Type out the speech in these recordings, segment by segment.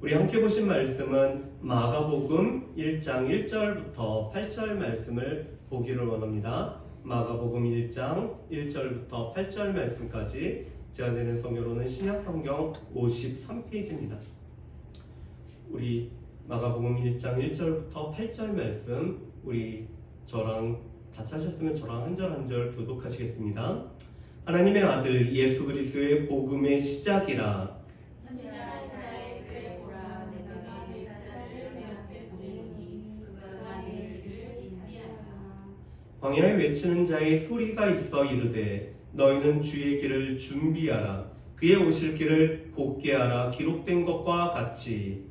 우리 함께 보신 말씀은 마가복음 1장 1절부터 8절 말씀을 보기를 원합니다. 마가복음 1장 1절부터 8절 말씀까지 제가 드리는 성경으로는 신약성경 53페이지입니다. 우리 마가복음 1장 1절부터 8절 말씀 우리 저랑 다 찾으셨으면 저랑 한 절 한 절 교독하시겠습니다. 하나님의 아들 예수 그리스도의 복음의 시작이라. 광야에 외치는 자의 소리가 있어 이르되 너희는 주의 길을 준비하라. 그의 오실 길을 곧게 하라. 기록된 것과 같이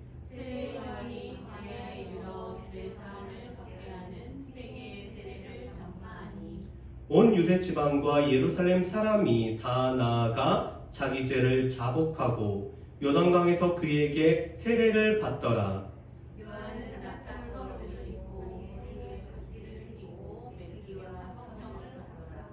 온 유대 지방과 예루살렘 사람이 다 나아가 자기 죄를 자복하고 요단강에서 그에게 세례를 받더라. 요한은 낙한 것을 입고 머리에 조끼를 띠고 메기와 성령을 받더라.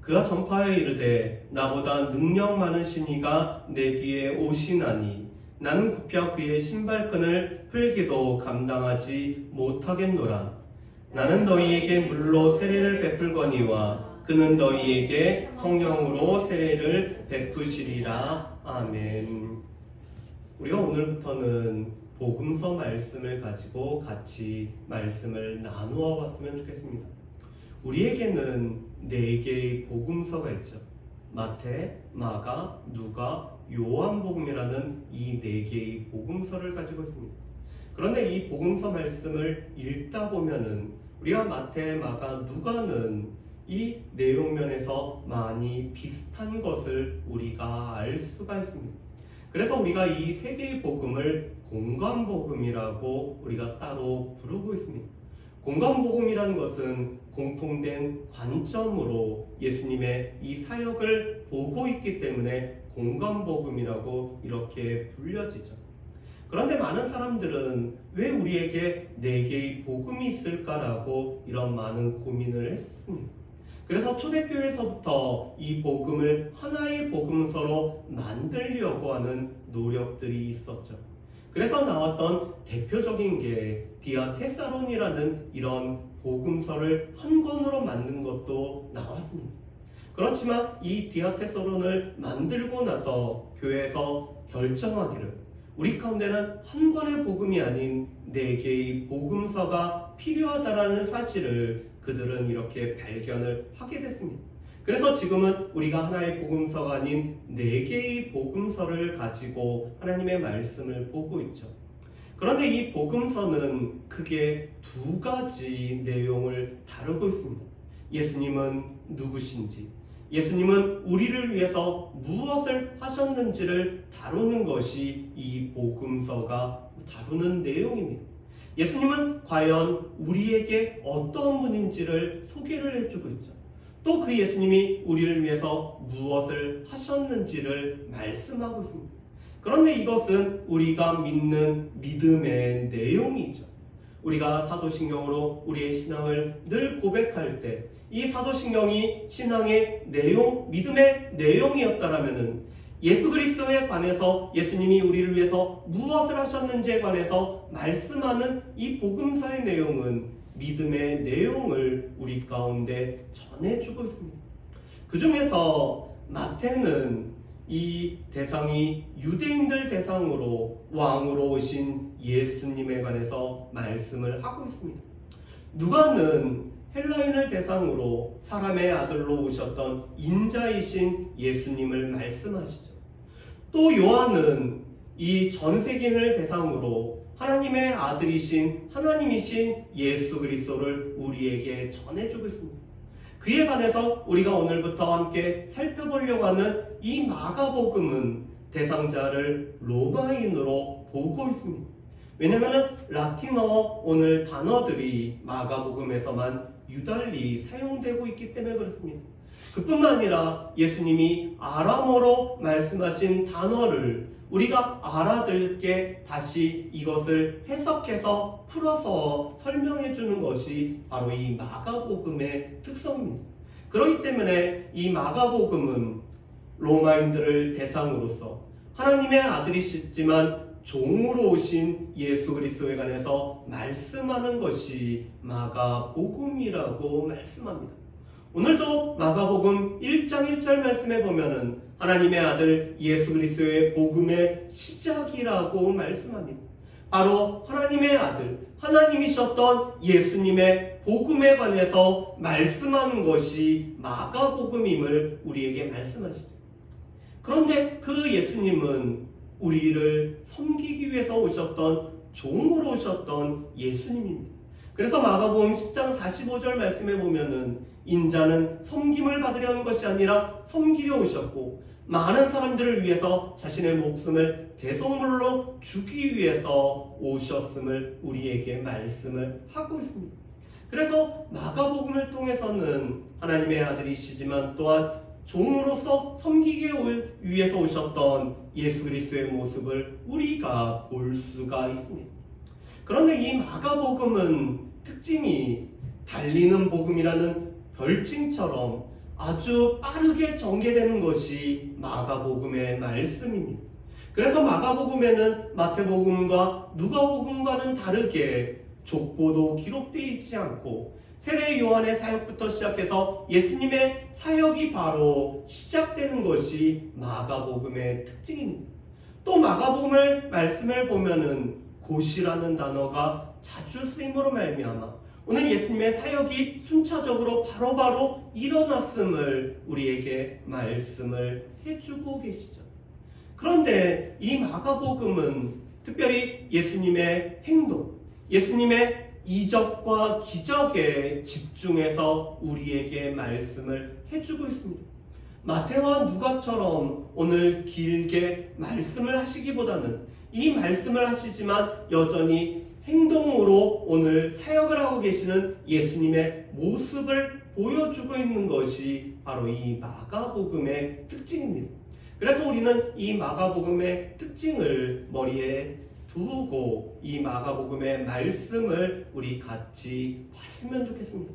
그가 전파하여 이르되 나보다 능력 많은 신이가 내 뒤에 오시나니 나는 굽혀 그의 신발끈을 풀기도 감당하지 못하겠노라. 나는 너희에게 물로 세례를 베풀거니와 그는 너희에게 성령으로 세례를 베푸시리라. 아멘. 우리가 오늘부터는 복음서 말씀을 가지고 같이 말씀을 나누어 봤으면 좋겠습니다. 우리에게는 4개의 복음서가 있죠. 마태, 마가, 누가, 요한복음이라는 이 4개의 복음서를 가지고 있습니다. 그런데 이 복음서 말씀을 읽다 보면은 우리가 마태, 마가, 누가는 이 내용면에서 많이 비슷한 것을 우리가 알 수가 있습니다. 그래서 우리가 이 3개의 복음을 공관복음이라고 우리가 따로 부르고 있습니다. 공관복음이라는 것은 공통된 관점으로 예수님의 이 사역을 보고 있기 때문에 공관복음이라고 이렇게 불려지죠. 그런데 많은 사람들은 왜 우리에게 4개의 복음이 있을까라고 이런 많은 고민을 했습니다. 그래서 초대교회에서부터 이 복음을 하나의 복음서로 만들려고 하는 노력들이 있었죠. 그래서 나왔던 대표적인 게 디아테사론이라는 이런 복음서를 한 권으로 만든 것도 나왔습니다. 그렇지만 이 디아테사론을 만들고 나서 교회에서 결정하기를 우리 가운데는 한 권의 복음이 아닌 4개의 복음서가 필요하다라는 사실을 그들은 이렇게 발견을 하게 됐습니다. 그래서 지금은 우리가 하나의 복음서가 아닌 4개의 복음서를 가지고 하나님의 말씀을 보고 있죠. 그런데 이 복음서는 크게 2가지 내용을 다루고 있습니다. 예수님은 누구신지, 예수님은 우리를 위해서 무엇을 하셨는지를 다루는 것이 이 복음서가 다루는 내용입니다. 예수님은 과연 우리에게 어떤 분인지를 소개를 해주고 있죠. 또 그 예수님이 우리를 위해서 무엇을 하셨는지를 말씀하고 있습니다. 그런데 이것은 우리가 믿는 믿음의 내용이죠. 우리가 사도신경으로 우리의 신앙을 늘 고백할 때 이 사도신경이 신앙의 내용, 믿음의 내용이었다라면은 예수 그리스도에 관해서 예수님이 우리를 위해서 무엇을 하셨는지에 관해서 말씀하는 이 복음서의 내용은 믿음의 내용을 우리 가운데 전해주고 있습니다. 그 중에서 마태는 이 대상이 유대인들 대상으로 왕으로 오신 예수님에 관해서 말씀을 하고 있습니다. 누가는 헬라인을 대상으로 사람의 아들로 오셨던 인자이신 예수님을 말씀하시죠. 또 요한은 이 전 세계인을 대상으로 하나님의 아들이신 하나님이신 예수 그리스도를 우리에게 전해주고 있습니다. 그에 관해서 우리가 오늘부터 함께 살펴보려고 하는 이 마가복음은 대상자를 로마인으로 보고 있습니다. 왜냐하면 라틴어 오늘 단어들이 마가복음에서만 유달리 사용되고 있기 때문에 그렇습니다. 그뿐만 아니라 예수님이 아람어로 말씀하신 단어를 우리가 알아들게 다시 이것을 해석해서 풀어서 설명해 주는 것이 바로 이 마가복음의 특성입니다. 그렇기 때문에 이 마가복음은 로마인들을 대상으로서 하나님의 아들이시지만 종으로 오신 예수 그리스도에 관해서 말씀하는 것이 마가복음이라고 말씀합니다. 오늘도 마가복음 1장 1절 말씀에 보면은 하나님의 아들 예수 그리스도의 복음의 시작이라고 말씀합니다. 바로 하나님의 아들, 하나님이셨던 예수님의 복음에 관해서 말씀하는 것이 마가복음임을 우리에게 말씀하시죠. 그런데 그 예수님은 우리를 섬기기 위해서 오셨던, 종으로 오셨던 예수님입니다. 그래서 마가복음 10장 45절 말씀에 보면은 인자는 섬김을 받으려는 것이 아니라 섬기려 오셨고 많은 사람들을 위해서 자신의 목숨을 대속물로 주기 위해서 오셨음을 우리에게 말씀을 하고 있습니다. 그래서 마가복음을 통해서는 하나님의 아들이시지만 또한 종으로서 섬기기 위해서 오셨던 예수 그리스도의 모습을 우리가 볼 수가 있습니다. 그런데 이 마가복음은 특징이 달리는 복음이라는 별칭처럼 아주 빠르게 전개되는 것이 마가복음의 말씀입니다. 그래서 마가복음에는 마태복음과 누가복음과는 다르게 족보도 기록되어 있지 않고 세례 요한의 사역부터 시작해서 예수님의 사역이 바로 시작되는 것이 마가복음의 특징입니다. 또 마가복음의 말씀을 보면은 곧이라는 단어가 자주 쓰임으로 말미암아 오늘 예수님의 사역이 순차적으로 바로바로 일어났음을 우리에게 말씀을 해주고 계시죠. 그런데 이 마가복음은 특별히 예수님의 행동, 예수님의 이적과 기적에 집중해서 우리에게 말씀을 해주고 있습니다. 마태와 누가처럼 오늘 길게 말씀을 하시기보다는 이 말씀을 하시지만 여전히 행동으로 오늘 사역을 하고 계시는 예수님의 모습을 보여주고 있는 것이 바로 이 마가복음의 특징입니다. 그래서 우리는 이 마가복음의 특징을 머리에 두고 이 마가복음의 말씀을 우리 같이 봤으면 좋겠습니다.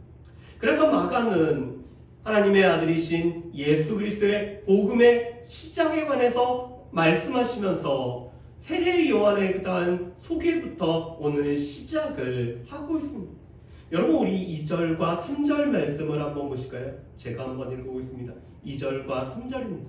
그래서 마가는 하나님의 아들이신 예수 그리스도의 복음의 시작에 관해서 말씀하시면서 세례 요한에 대한 소개부터 오늘 시작을 하고 있습니다. 여러분 우리 2절과 3절 말씀을 한번 보실까요? 제가 한번 읽어보겠습니다. 2절과 3절입니다.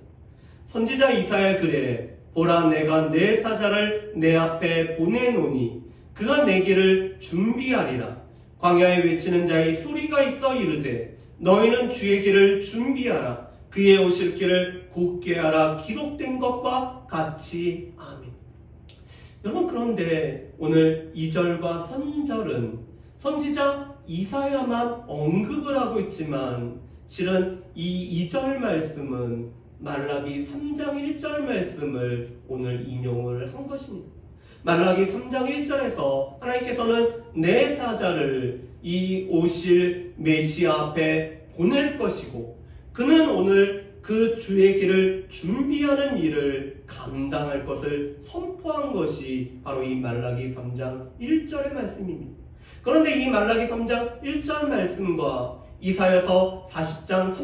선지자 이사야 그래 보라 내가 내 사자를 내 앞에 보내노니 그가 내 길을 준비하리라. 광야에 외치는 자의 소리가 있어 이르되 너희는 주의 길을 준비하라. 그의 오실 길을 곧게 하라. 기록된 것과 같이. 아멘. 여러분 그런데 오늘 2절과 3절은 선지자 이사야만 언급을 하고 있지만 실은 이 2절 말씀은 말라기 3장 1절 말씀을 오늘 인용을 한 것입니다. 말라기 3장 1절에서 하나님께서는 내 사자를 이 오실 메시아 앞에 보낼 것이고 그는 오늘 그 주의 길을 준비하는 일을 감당할 것을 선포한 것이 바로 이 말라기 3장 1절의 말씀입니다. 그런데 이 말라기 3장 1절 말씀과 이사야서 40장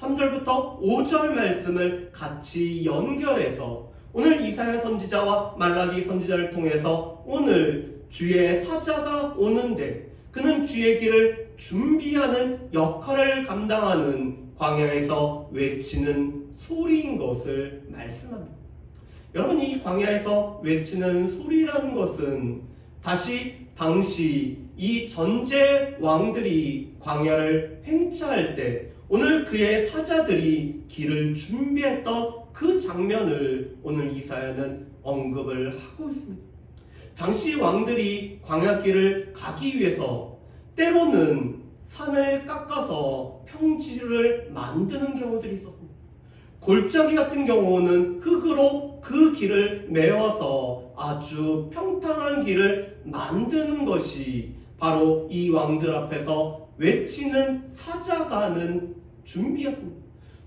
3절부터 5절 말씀을 같이 연결해서 오늘 이사야 선지자와 말라기 선지자를 통해서 오늘 주의 사자가 오는데 그는 주의 길을 준비하는 역할을 감당하는 광야에서 외치는 소리인 것을 말씀합니다. 여러분 이 광야에서 외치는 소리라는 것은 당시 이 전제 왕들이 광야를 행차할 때 오늘 그의 사자들이 길을 준비했던 그 장면을 오늘 이사야는 언급을 하고 있습니다. 당시 왕들이 광야길을 가기 위해서 때로는 산을 깎아서 평지를 만드는 경우들이 있었습니다. 골짜기 같은 경우는 흙으로 그 길을 메워서 아주 평탄한 길을 만드는 것이 바로 이 왕들 앞에서 외치는 사자가 하는 준비였습니다.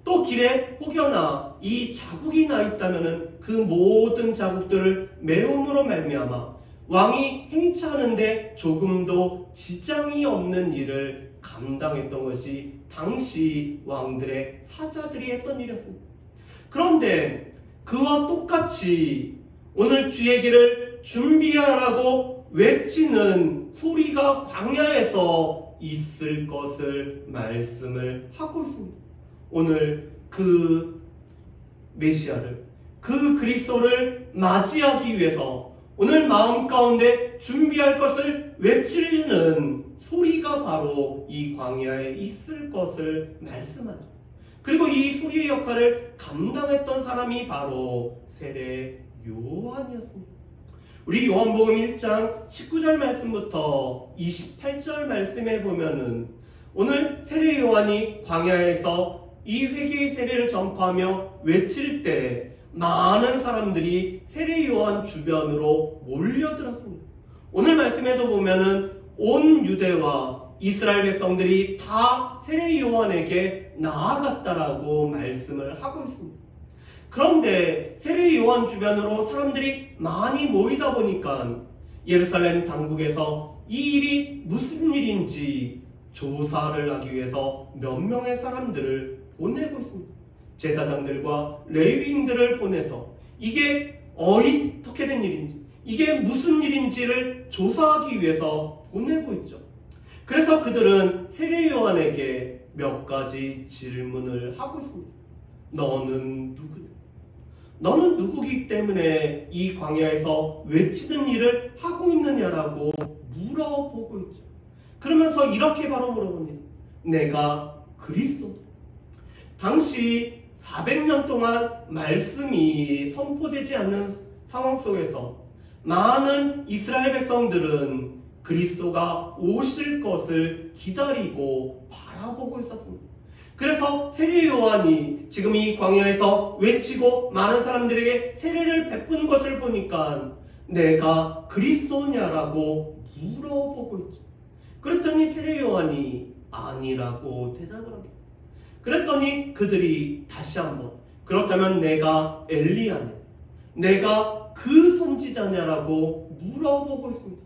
또 길에 혹여나 이 자국이 나 있다면 그 모든 자국들을 메움으로 말미암아 왕이 행차하는데 조금도 지장이 없는 일을 감당했던 것이 당시 왕들의 사자들이 했던 일이었습니다. 그런데 그와 똑같이 오늘 주의 길을 준비하라고 외치는 소리가 광야에서 있을 것을 말씀을 하고 있습니다. 오늘 그 메시아를, 그 그리스도를 맞이하기 위해서 오늘 마음 가운데 준비할 것을 외치는 소리가 바로 이 광야에 있을 것을 말씀하죠. 그리고 이 소리의 역할을 감당했던 사람이 바로 세례 요한이었습니다. 우리 요한복음 1장 19절 말씀부터 28절 말씀에 보면은 오늘 세례 요한이 광야에서 이 회개의 세례를 전파하며 외칠 때 많은 사람들이 세례 요한 주변으로 몰려들었습니다. 오늘 말씀에도 보면은 온 유대와 이스라엘 백성들이 다 세례 요한에게 나아갔다라고 말씀을 하고 있습니다. 그런데 세례 요한 주변으로 사람들이 많이 모이다 보니까 예루살렘 당국에서 이 일이 무슨 일인지 조사를 하기 위해서 몇 명의 사람들을 보내고 있습니다. 제사장들과 레위인들을 보내서 이게 어떻게 된 일인지, 이게 무슨 일인지를 조사하기 위해서 보내고 있죠. 그래서 그들은 세례 요한에게 몇 가지 질문을 하고 있습니다. 너는 누구냐? 너는 누구기 때문에 이 광야에서 외치는 일을 하고 있느냐라고 물어보고 있죠. 그러면서 이렇게 바로 물어봅니다. 내가 그리스도. 당시 400년 동안 말씀이 선포되지 않는 상황 속에서 많은 이스라엘 백성들은 그리스도가 오실 것을 기다리고 바라보고 있었습니다. 그래서 세례 요한이 지금 이 광야에서 외치고 많은 사람들에게 세례를 베푸는 것을 보니까 내가 그리스도냐라고 물어보고 있죠. 그랬더니 세례 요한이 아니라고 대답을 합니다. 그랬더니 그들이 다시 한번 그렇다면 내가 엘리야냐? 내가 그 선지자냐라고 물어보고 있습니다.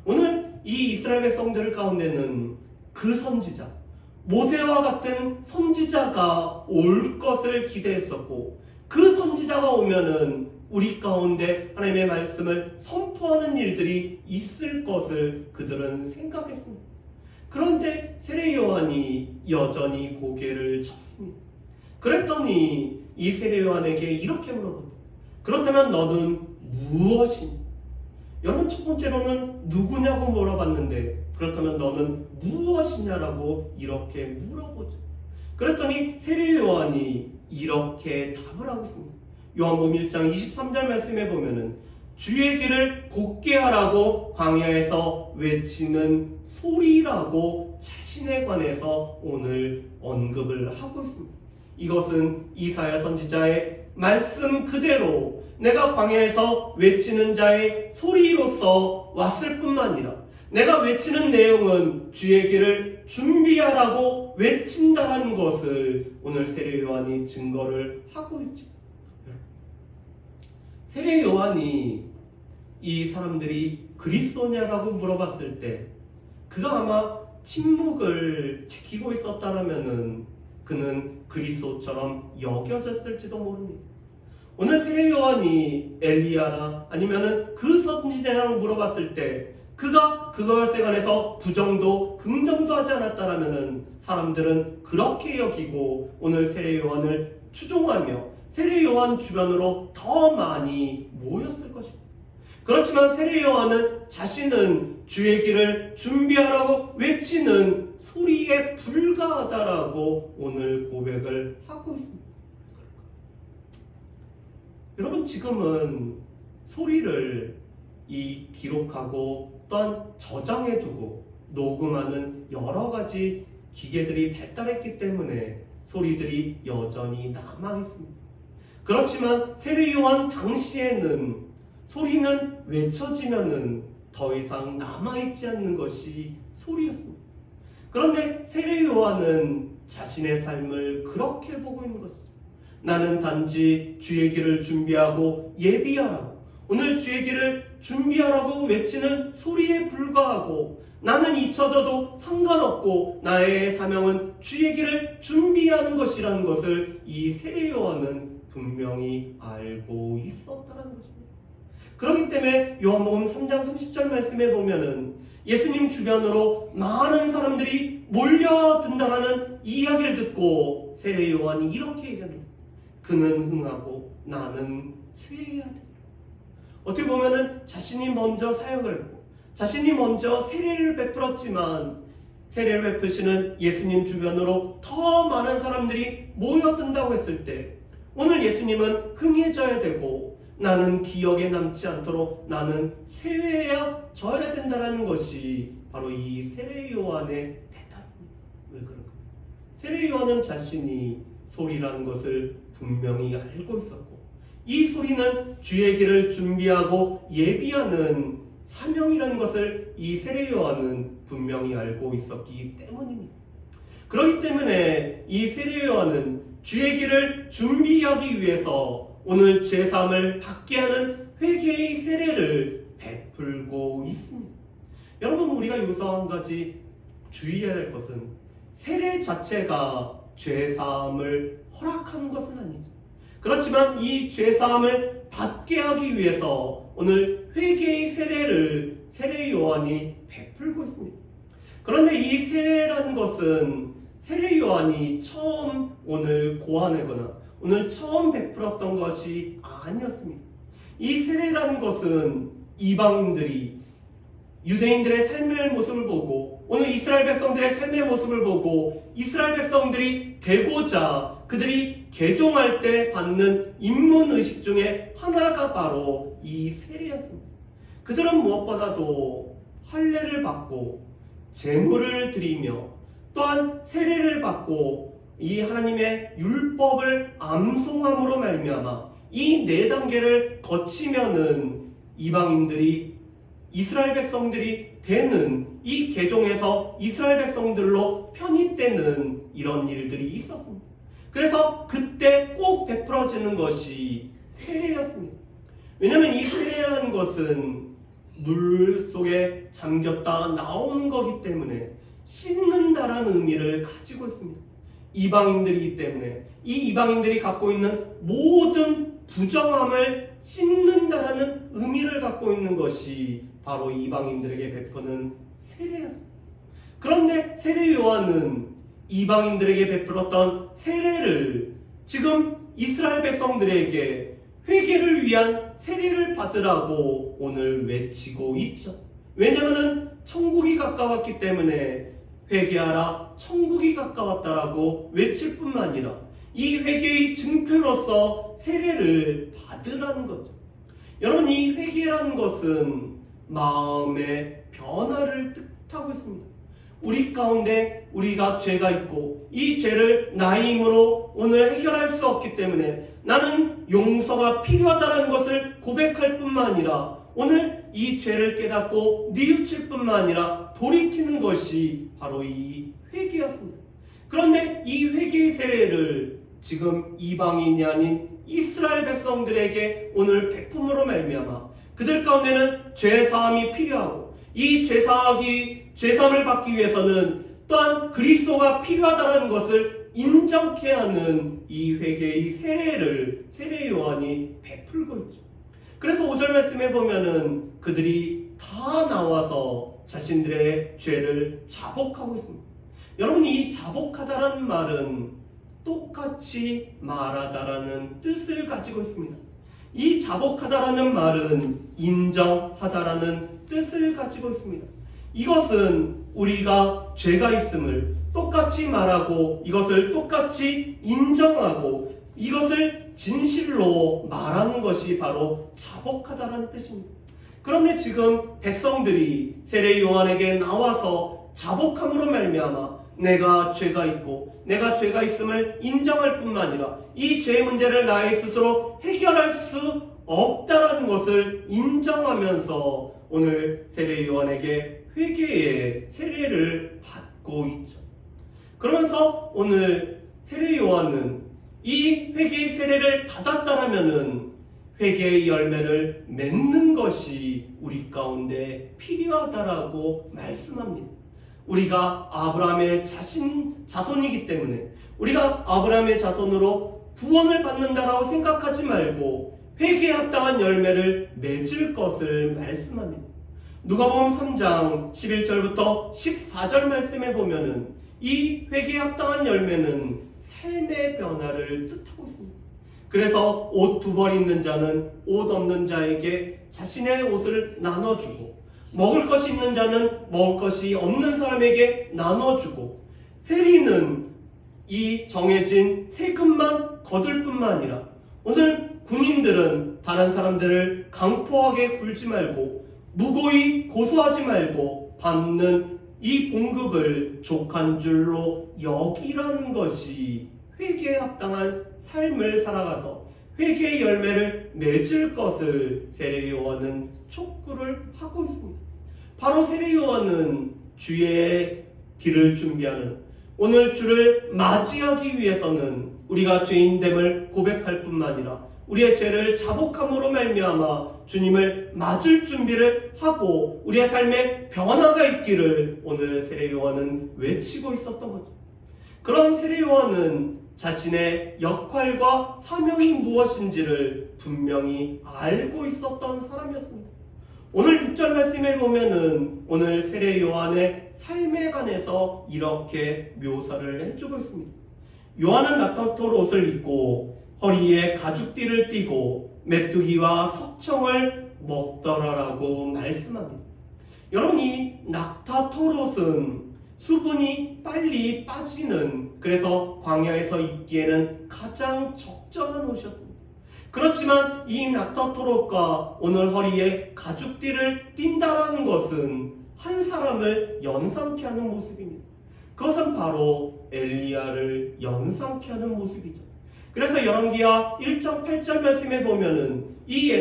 오늘 이 이스라엘 백성들 가운데는 그 선지자, 모세와 같은 선지자가 올 것을 기대했었고 그 선지자가 오면은 우리 가운데 하나님의 말씀을 선포하는 일들이 있을 것을 그들은 생각했습니다. 그런데 세례 요한이 여전히 고개를 쳤습니다. 그랬더니 이 세례 요한에게 이렇게 물어봅니다. 그렇다면 너는 무엇이냐? 여러분, 첫 번째로는 누구냐고 물어봤는데 그렇다면 너는 무엇이냐라고 이렇게 물어보죠. 그랬더니 세례 요한이 이렇게 답을 하고 있습니다. 요한복음 1장 23절 말씀에 보면은 주의 길을 곧게 하라고 광야에서 외치는 소리라고 자신에 관해서 오늘 언급을 하고 있습니다. 이것은 이사야 선지자의 말씀 그대로 내가 광야에서 외치는 자의 소리로서 왔을 뿐만 아니라 내가 외치는 내용은 주의 길을 준비하라고 외친다는 것을 오늘 세례 요한이 증거를 하고 있죠. 세례 요한이 이 사람들이 그리스도냐라고 물어봤을 때 그가 아마 침묵을 지키고 있었다라면은 그는 그리스도처럼 여겨졌을지도 모릅니다. 오늘 세례 요한이 엘리야나 아니면은 그 선지자라고 물어봤을 때 그가 그것에 관해서 부정도 긍정도 하지 않았다라면은 사람들은 그렇게 여기고 오늘 세례 요한을 추종하며 세례 요한 주변으로 더 많이 모였을 것입니다. 그렇지만 세례 요한은 자신은 주의 길을 준비하라고 외치는 소리에 불과하다라고 오늘 고백을 하고 있습니다. 여러분, 지금은 소리를 기록하고 또한 저장해두고 녹음하는 여러 가지 기계들이 발달했기 때문에 소리들이 여전히 남아있습니다. 그렇지만 세례 요한 당시에는 소리는 외쳐지면은 더 이상 남아있지 않는 것이 소리였습니다. 그런데 세례 요한은 자신의 삶을 그렇게 보고 있는 것이죠. 나는 단지 주의 길을 준비하고 예비하라고, 오늘 주의 길을 준비하라고 외치는 소리에 불과하고 나는 잊혀져도 상관없고 나의 사명은 주의 길을 준비하는 것이라는 것을 이 세례 요한은 분명히 알고 있었다는 것입니다. 그렇기 때문에 요한복음 3장 30절 말씀에 보면은 예수님 주변으로 많은 사람들이 몰려든다라는 이야기를 듣고 세례 요한이 이렇게 얘기합니다. 그는 흥하고 나는 쇠해야 된다. 어떻게 보면은 자신이 먼저 사역을 했고 자신이 먼저 세례를 베풀었지만 세례를 베푸시는 예수님 주변으로 더 많은 사람들이 모여든다고 했을 때 오늘 예수님은 흥해져야 되고 나는 기억에 남지 않도록 나는 쇠해져야 된다는 것이 바로 이 세례 요한의 대답입니다. 왜 그럴까요? 세례 요한은 자신이 소리라는 것을 분명히 알고 있었고 이 소리는 주의 길을 준비하고 예비하는 사명이라는 것을 이 세례 요한은 분명히 알고 있었기 때문입니다. 그렇기 때문에 이 세례 요한은 주의 길을 준비하기 위해서 오늘 죄사함을 받게 하는 회개의 세례를 베풀고 있습니다. 여러분, 우리가 여기서 한 가지 주의해야 될 것은 세례 자체가 죄사함을 허락하는 것은 아니죠. 그렇지만 이 죄사함을 받게 하기 위해서 오늘 회개의 세례를 세례 요한이 베풀고 있습니다. 그런데 이 세례라는 것은 세례 요한이 처음 오늘 고안하거나 오늘 처음 베풀었던 것이 아니었습니다. 이 세례라는 것은 이방인들이 유대인들의 삶의 모습을 보고 오늘 이스라엘 백성들의 삶의 모습을 보고 이스라엘 백성들이 되고자 그들이 개종할 때 받는 입문의식 중에 하나가 바로 이 세례였습니다. 그들은 무엇보다도 할례를 받고 제물을 드리며 또한 세례를 받고 이 하나님의 율법을 암송함으로 말미암아 이 네 단계를 거치면은 이방인들이 이스라엘 백성들이 되는 이 개종에서 이스라엘 백성들로 편입되는 이런 일들이 있었습니다. 그래서 그때 꼭 베풀어지는 것이 세례였습니다. 왜냐하면 이 세례라는 것은 물 속에 잠겼다 나오는 거기 때문에 씻는다라는 의미를 가지고 있습니다. 이방인들이기 때문에 이 이방인들이 갖고 있는 모든 부정함을 씻는다라는 의미를 갖고 있는 것이 바로 이방인들에게 베푸는 세례였습니다. 그런데 세례 요한은 이방인들에게 베풀었던 세례를 지금 이스라엘 백성들에게 회개를 위한 세례를 받으라고 오늘 외치고 있죠. 왜냐하면 천국이 가까웠기 때문에 회개하라, 천국이 가까웠다라고 외칠 뿐만 아니라 이 회개의 증표로서 세례를 받으라는 거죠. 여러분, 이 회개라는 것은 마음의 변화를 뜻하고 있습니다. 우리 가운데 우리가 죄가 있고 이 죄를 나의 힘으로 오늘 해결할 수 없기 때문에 나는 용서가 필요하다는 것을 고백할 뿐만 아니라 오늘 이 죄를 깨닫고 뉘우칠 뿐만 아니라 돌이키는 것이 바로 이 회개였습니다. 그런데 이 회개의 세례를 지금 이방인이 아닌 이스라엘 백성들에게 오늘 베품으로 말미암아 그들 가운데는 죄사함이 필요하고 이 죄사함을 받기 위해서는 또한 그리스도가 필요하다는 것을 인정케 하는 이 회개의 세례를 세례 요한이 베풀고 있죠. 그래서 5절 말씀에 보면은 그들이 다 나와서 자신들의 죄를 자복하고 있습니다. 여러분, 이 자복하다라는 말은 똑같이 말하다라는 뜻을 가지고 있습니다. 이 자복하다라는 말은 인정하다라는 뜻을 가지고 있습니다. 이것은 우리가 죄가 있음을 똑같이 말하고 이것을 똑같이 인정하고 이것을 진실로 말하는 것이 바로 자복하다라는 뜻입니다. 그런데 지금 백성들이 세례 요한에게 나와서 자복함으로 말미암아 내가 죄가 있고 내가 죄가 있음을 인정할 뿐만 아니라 이 죄의 문제를 나의 스스로 해결할 수 없다라는 것을 인정하면서 오늘 세례 요한에게 회개의 세례를 받고 있죠. 그러면서 오늘 세례 요한은 이 회개의 세례를 받았다라면은 회개의 열매를 맺는 것이 우리 가운데 필요하다라고 말씀합니다. 우리가 아브라함의 자손이기 때문에 우리가 아브라함의 자손으로 구원을 받는다라고 생각하지 말고 회개에 합당한 열매를 맺을 것을 말씀합니다. 누가복음 3장 11절부터 14절 말씀에 보면은 이 회개에 합당한 열매는 삶의 변화를 뜻하고 있습니다. 그래서 옷 두 벌 있는 자는 옷 없는 자에게 자신의 옷을 나눠주고, 먹을 것이 있는 자는 먹을 것이 없는 사람에게 나눠주고, 세리는 이 정해진 세금만 거둘 뿐만 아니라 오늘 군인들은 다른 사람들을 강포하게 굴지 말고 무고히 고소하지 말고 받는 이 봉급을 족한 줄로 여기라는 것이 회개에 합당한 삶을 살아가서 회개의 열매를 맺을 것을 세례요한은 촉구를 하고 있습니다. 바로 세례요한은 주의 길을 준비하는, 오늘 주를 맞이하기 위해서는 우리가 죄인됨을 고백할 뿐만 아니라 우리의 죄를 자복함으로 말미암아 주님을 맞을 준비를 하고 우리의 삶에 변화가 있기를 오늘 세례요한은 외치고 있었던 거죠. 그런 세례요한은 자신의 역할과 사명이 무엇인지를 분명히 알고 있었던 사람이었습니다. 오늘 6절 말씀에 보면은 오늘 세례요한의 삶에 관해서 이렇게 묘사를 해주고 있습니다. 요한은 낙타털 옷을 입고 허리에 가죽띠를 띠고 메뚜기와 석청을 먹더라라고 말씀합니다. 여러분, 이 낙타털 옷은 수분이 빨리 빠지는, 그래서 광야에서 입기에는 가장 적절한 옷이었습니다. 그렇지만 이 낙타털 옷과 오늘 허리에 가죽띠를 띈다라는 것은 한 사람을 연상케 하는 모습입니다. 그것은 바로 엘리야를 연상케 하는 모습이죠. 그래서 열왕기하 1장 8절 말씀에 보면은 이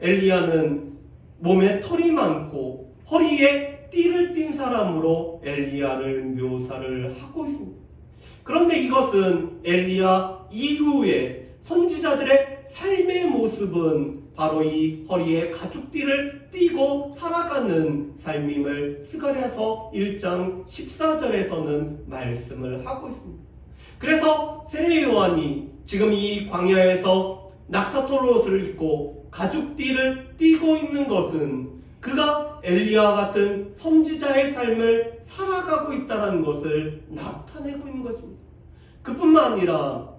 엘리야는 몸에 털이 많고 허리에 띠를 띤 사람으로 엘리야를 묘사를 하고 있습니다. 그런데 이것은 엘리야 이후에 선지자들의 삶의 모습은 바로 이 허리에 가죽띠를 띠고 살아가는 삶임을 스가랴서 1장 14절에서는 말씀을 하고 있습니다. 그래서 세례요한이 지금 이 광야에서 낙타털 옷을 입고 가죽띠를 띠고 있는 것은 그가 엘리야 같은 선지자의 삶을 살아가고 있다는 것을 나타내고 있는 것입니다. 그뿐만 아니라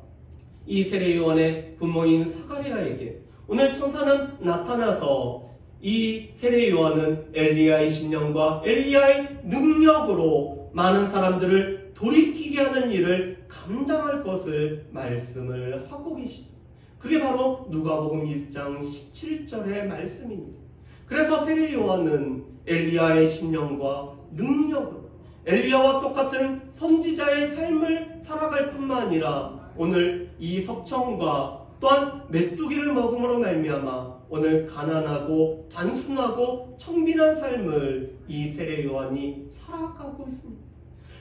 이 세례요한의 부모인 스가랴에게 오늘 천사는 나타나서 이 세례요한은 엘리야의 신령과 엘리야의 능력으로 많은 사람들을 돌이키게 하는 일을 감당할 것을 말씀을 하고 계시죠. 그게 바로 누가복음 1장 17절의 말씀입니다. 그래서 세례요한은 엘리야의 신령과 능력으로 엘리야와 똑같은 선지자의 삶을 살아갈 뿐만 아니라 오늘 이 석청과 또한 메뚜기를 먹음으로 말미암아 오늘 가난하고 단순하고 청빈한 삶을 이 세례요한이 살아가고 있습니다.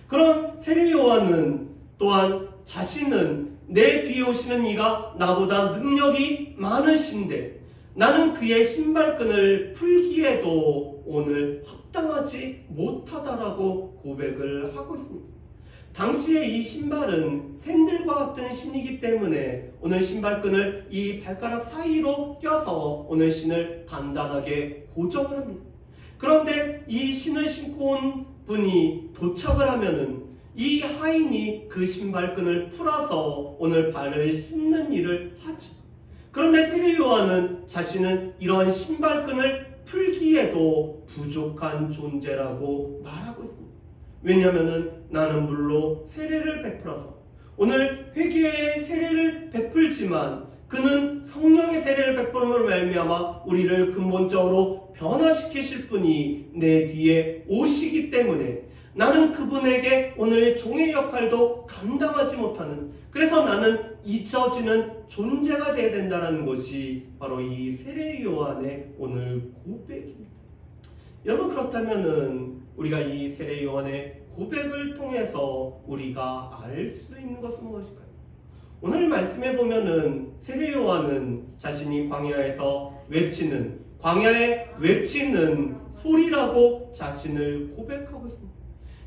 그런 세례요한은 또한 자신은 내 뒤에 오시는 이가 나보다 능력이 많으신데 나는 그의 신발끈을 풀기에도 오늘 합당하지 못하다라고 고백을 하고 있습니다. 당시에 이 신발은 샌들과 같은 신이기 때문에 오늘 신발끈을 이 발가락 사이로 껴서 오늘 신을 단단하게 고정을 합니다. 그런데 이 신을 신고 온 분이 도착을 하면은 이 하인이 그 신발끈을 풀어서 오늘 발을 씻는 일을 하죠. 그런데 세례요한은 자신은 이러한 신발끈을 풀기에도 부족한 존재라고 말하고 있습니다. 왜냐하면 나는 물로 세례를 베풀어서 오늘 회개의 세례를 베풀지만 그는 성령의 세례를 베풀음으로 말미암아 우리를 근본적으로 변화시키실 분이 내 뒤에 오시기 때문에 나는 그분에게 오늘 종의 역할도 감당하지 못하는, 그래서 나는 잊혀지는 존재가 되어야 된다는 것이 바로 이 세례요한의 오늘 고백입니다. 여러분, 그렇다면은 우리가 이 세례요한의 고백을 통해서 우리가 알 수 있는 것은 무엇일까요? 오늘 말씀해 보면은 세례요한은 자신이 광야에서 외치는, 광야에 외치는 소리라고 자신을 고백하고 있습니다.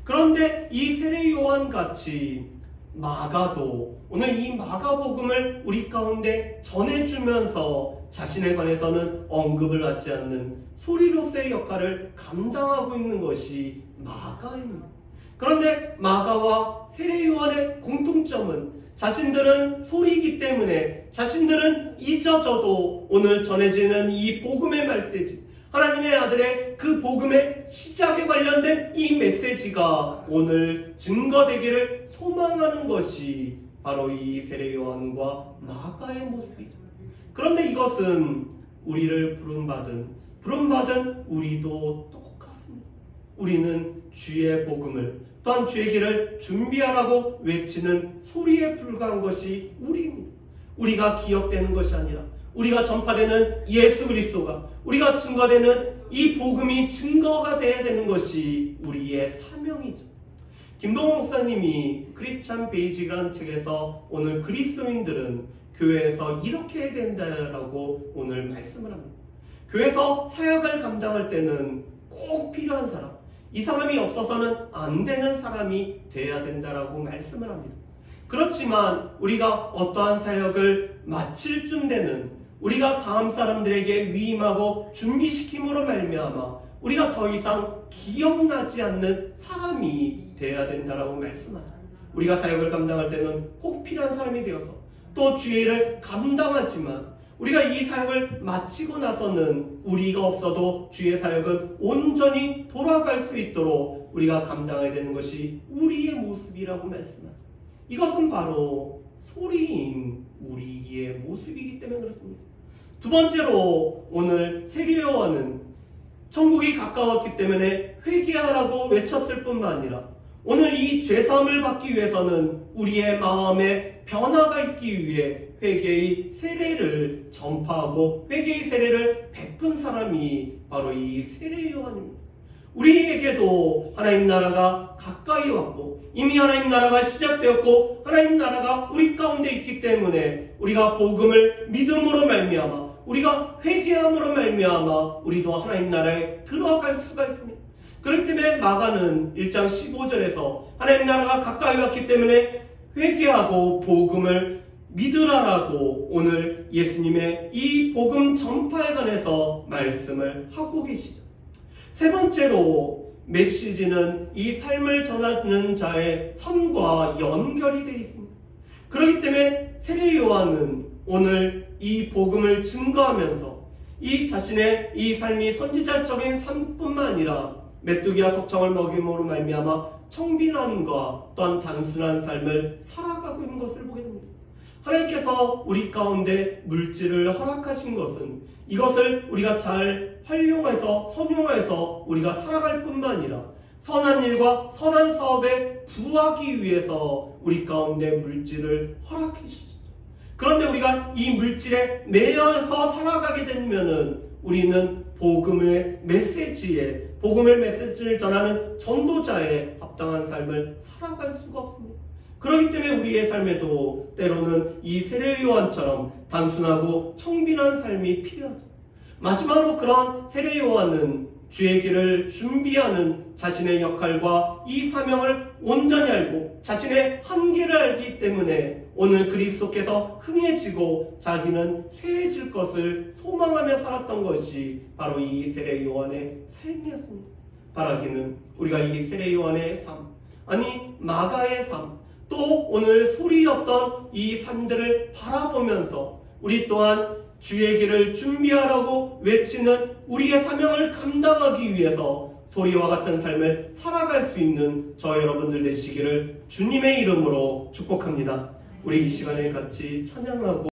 그런데 이 세례요한 같이 마가도 오늘 이 마가복음을 우리 가운데 전해주면서 자신에 관해서는 언급을 하지 않는 소리로서의 역할을 감당하고 있는 것이 마가입니다. 그런데 마가와 세례 요한의 공통점은 자신들은 소리이기 때문에 자신들은 잊어져도 오늘 전해지는 이 복음의 메시지, 하나님의 아들의 그 복음의 시작에 관련된 이 메시지가 오늘 증거되기를 소망하는 것이 바로 이 세례 요한과 마가의 모습이죠. 그런데 이것은 우리를 부름받은 우리도 똑같습니다. 우리는 주의 복음을 또한 주의 길을 준비하라고 외치는 소리에 불과한 것이 우리입니다. 우리가 기억되는 것이 아니라 우리가 전파되는 예수 그리스도가, 우리가 증거되는 이 복음이 증거가 되어야 되는 것이 우리의 사명이죠. 김동호 목사님이 크리스찬 베이직이라는 책에서 오늘 그리스도인들은 교회에서 이렇게 해야 된다라고 오늘 말씀을 합니다. 교회에서 사역을 감당할 때는 꼭 필요한 사람, 이 사람이 없어서는 안 되는 사람이 되어야 된다라고 말씀을 합니다. 그렇지만 우리가 어떠한 사역을 마칠 쯤 되는, 우리가 다음 사람들에게 위임하고 준비시킴으로 말미암아 우리가 더 이상 기억나지 않는 사람이 되어야 된다라고 말씀하다. 우리가 사역을 감당할 때는 꼭 필요한 사람이 되어서 또 주의 일을 감당하지만 우리가 이 사역을 마치고 나서는 우리가 없어도 주의 사역은 온전히 돌아갈 수 있도록 우리가 감당해야 되는 것이 우리의 모습이라고 말씀합니다. 이것은 바로 소리인 우리의 모습이기 때문에 그렇습니다. 두 번째로 오늘 세례 요한은 천국이 가까웠기 때문에 회개하라고 외쳤을 뿐만 아니라 오늘 이 죄사함을 받기 위해서는 우리의 마음에 변화가 있기 위해 회개의 세례를 전파하고 회개의 세례를 베푼 사람이 바로 이 세례 요한입니다. 우리에게도 하나님 나라가 가까이 왔고 이미 하나님 나라가 시작되었고 하나님 나라가 우리 가운데 있기 때문에 우리가 복음을 믿음으로 말미암아 우리가 회개함으로 말미암아 우리도 하나님 나라에 들어갈 수가 있습니다. 그렇기 때문에 마가는 1장 15절에서 하나님 나라가 가까이 왔기 때문에 회개하고 복음을 믿으라라고 오늘 예수님의 이 복음 전파에 관해서 말씀을 하고 계시죠. 세 번째로 메시지는 이 삶을 전하는 자의 삶과 연결이 되어 있습니다. 그렇기 때문에 세례 요한은 오늘 이 복음을 증거하면서 이 자신의 이 삶이 선지자적인 삶뿐만 아니라 메뚜기와 석청을 먹임으로 말미암아 청빈함과 또한 단순한 삶을 살아가고 있는 것을 보게 됩니다. 하나님께서 우리 가운데 물질을 허락하신 것은 이것을 우리가 잘 활용해서 선용해서 우리가 살아갈 뿐만 아니라 선한 일과 선한 사업에 부하기 위해서 우리 가운데 물질을 허락해 주셨죠. 그런데 우리가 이 물질에 매여서 살아가게 되면은 우리는 복음의 메시지에 복음의 메시지를 전하는 전도자의 합당한 삶을 살아갈 수가 없습니다. 그렇기 때문에 우리의 삶에도 때로는 이 세례 요한처럼 단순하고 청빈한 삶이 필요하죠. 마지막으로 그런 세례 요한은 주의 길을 준비하는 자신의 역할과 이 사명을 온전히 알고 자신의 한계를 알기 때문에 오늘 그리스도께서 흥해지고 자기는 쇠해질 것을 소망하며 살았던 것이 바로 이 세례 요한의 삶이었습니다. 바라기는 우리가 이 세례 요한의 삶, 아니 마가의 삶, 또 오늘 소리였던 이 삶들을 바라보면서 우리 또한 주의 길을 준비하라고 외치는 우리의 사명을 감당하기 위해서 소리와 같은 삶을 살아갈 수 있는 저 여러분들 되시기를 주님의 이름으로 축복합니다. 우리 이 시간에 같이 찬양하고